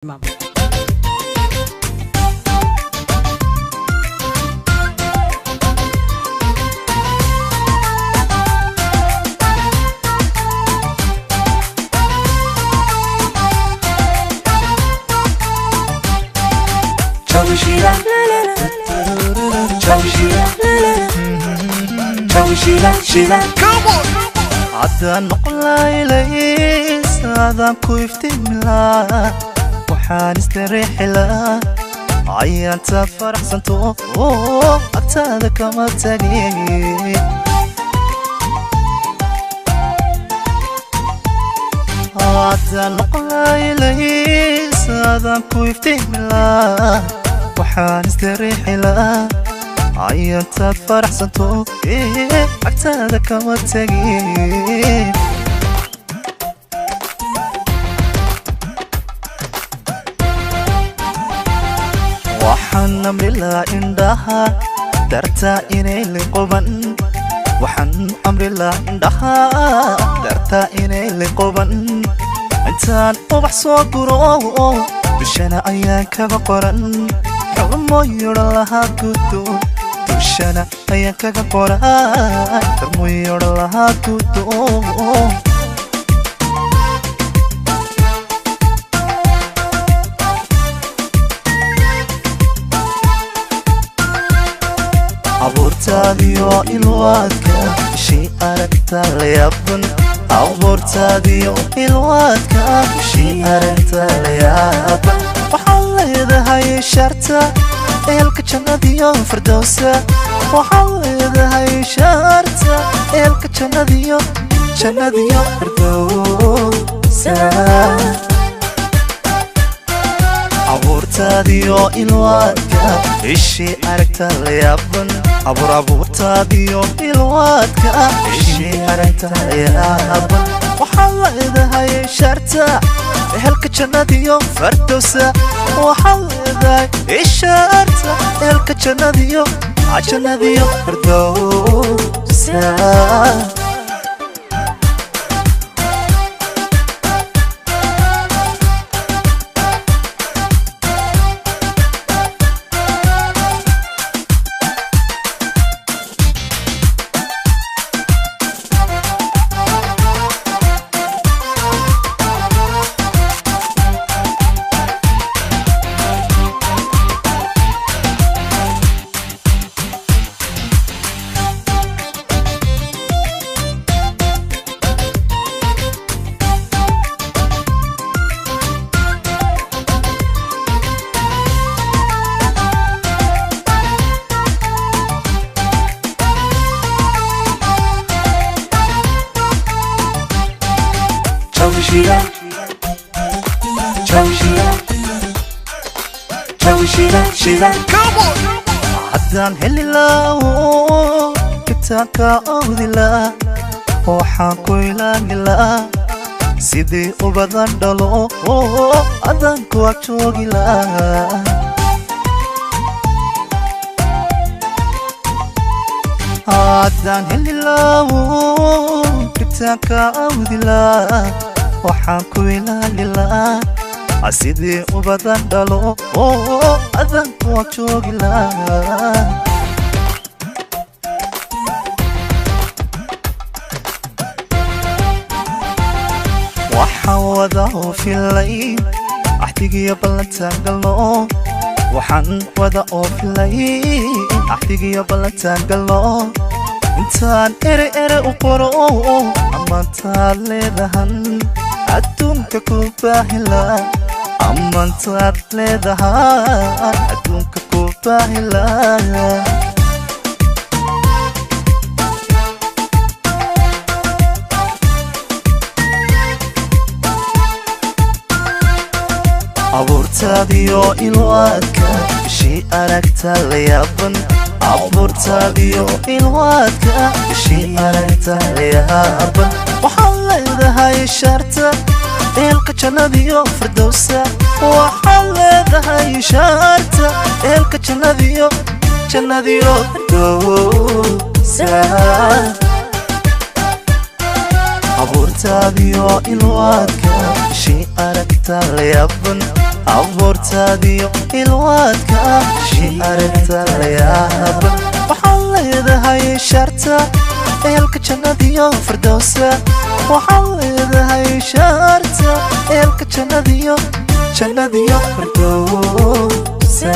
Mom. عدان نقلا إليس عدان كويفتي ملا وحان استريح لا عيان تفرح سنتو أكتاد كما تاني عدان نقلا إليس عدان كويفتي ملا وحان استريح لا عيان تفرح سنتو أكتاد كما تاني waxaan amrilaa indhaha dartaa inay liqoban waxaan amrilaa indhaha dartaa inay liqoban intaan ubax soo guro dushana ayaan kaga qoran xurmo yodhan lahaa gudo dushana ayaan kaga qoran xurmo yodhan lahaa gudo abuurtaadiyo ilwaadka ishii aragta la yaaban abuurtaadiyo ilwaadka ishii aragta la yaaban waxaad leedahay sharta eelka jannadiyo firdowsa waxaad leedahay sharta eelka jannadiyo firdowsa abuurtaadiyo ilwaadka ishii aragta la yaaban abuurtaadiyo ilwaadka ishii aragta la yaaban waxaad leedahay sharta ehelka jannadiyo firdowsa waxaad leedahay sharta ehelka jannadiyo firdowsa haddaan heli laawo kitaabka awdi laa waxaan ku ilaali laa sidii u badan dhalo haddaan ku ag joogi laa haddaan heli laawo kitaabka awdi laa waxaan ku ilaali laa sidii u badan dhalo haddaan ku ag joogi laa waxaan wada oo filay axdigiyo ballantaan galno waxaan wada oo filay axdigiyo ballantaan galno intaan ere u qoro ammaantaad leedahan adduunka ku baahila ammaantaad leedahan adduunka ku baahila abuurtaadiyo ilwaadka ishii aragta la yaaban abuurtaadiyo ilwaadka ishii aragta la yaaban waxaad leedahay sharta eelka jannadiyo firdowsa waxaad leedahay sharta eelka jannadiyo firdowsa abuurtaadiyo ilwaadka ishii aragta la yaaban abuurtaadiyo ilwaadka shi aragta la yaab waxaan leedahay sharta eelka jannadiyo firdowsa waxaan leedahay sharta eelka jannadiyo firdowsa